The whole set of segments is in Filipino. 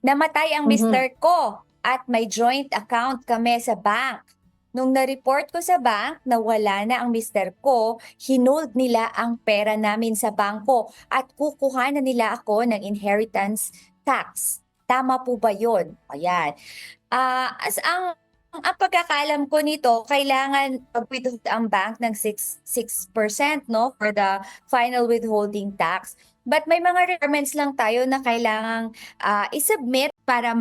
Namatay ang Mhm. mister ko at may joint account kami sa bank. Nung na-report ko sa bank na wala na ang mister ko, hinold nila ang pera namin sa bangko at kukuha na nila ako ng inheritance tax. Tama po ba yun? Ayan. As ang pagkakaalam ko nito, kailangan mag-withhold ang bank ng 6% no, for the final withholding tax. But may mga requirements lang tayo na kailangang i-submit para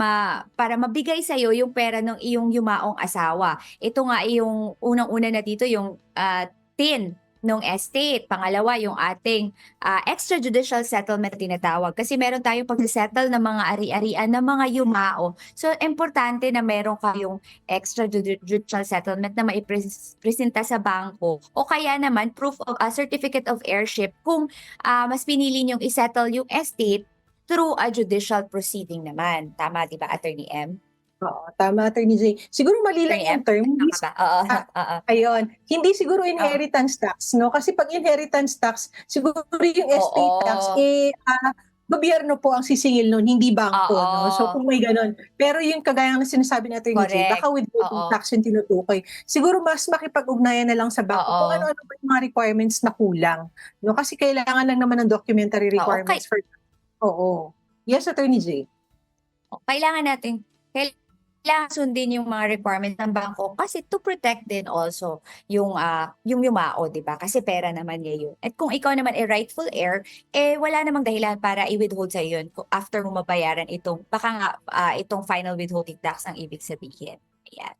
mabigay sa iyo yung pera ng iyong yumaong asawa. Ito nga yung unang-una na dito yung TIN ng estate. Pangalawa, yung ating extrajudicial settlement na tinatawag. Kasi meron tayong pag-settle ng mga ari-arian ng mga yumao. So, importante na meron kayong extrajudicial settlement na maipresenta sa bangko. O kaya naman, proof of certificate of heirship kung mas pinili niyong isettle yung estate through a judicial proceeding naman. Tama, di ba, Attorney M? Oo, tama, Attorney J. Siguro mali lang Attorney M? yung term. Tama ba? Oo. Ah, Oo. Ayun, hindi siguro Oo. inheritance tax, no? Kasi pag inheritance tax, siguro yung estate tax, Oo. gobyerno po ang sisingil nun, hindi bangko, no? So Oo. kung may ganun. Pero yung kagaya ng sinasabi ni Attorney J, Correct. baka withholding Oo. tax yung tinutukoy. Siguro mas makipag-ugnayan na lang sa bangko kung Oo. ano-ano ba yung mga requirements na kulang. No? Kasi kailangan lang naman ng documentary Oo, requirements for... Oo. Yes, Attorney J. kailangan natin kailangan sundin yung mga requirements ng bangko kasi to protect din also yung yumao, 'di ba? Kasi pera naman niya yun. At kung ikaw naman ay rightful heir, wala namang dahilan para i-withhold sa yun after mo mabayaran itong baka nga itong final withholding tax ang ibig sabihin. Ayan.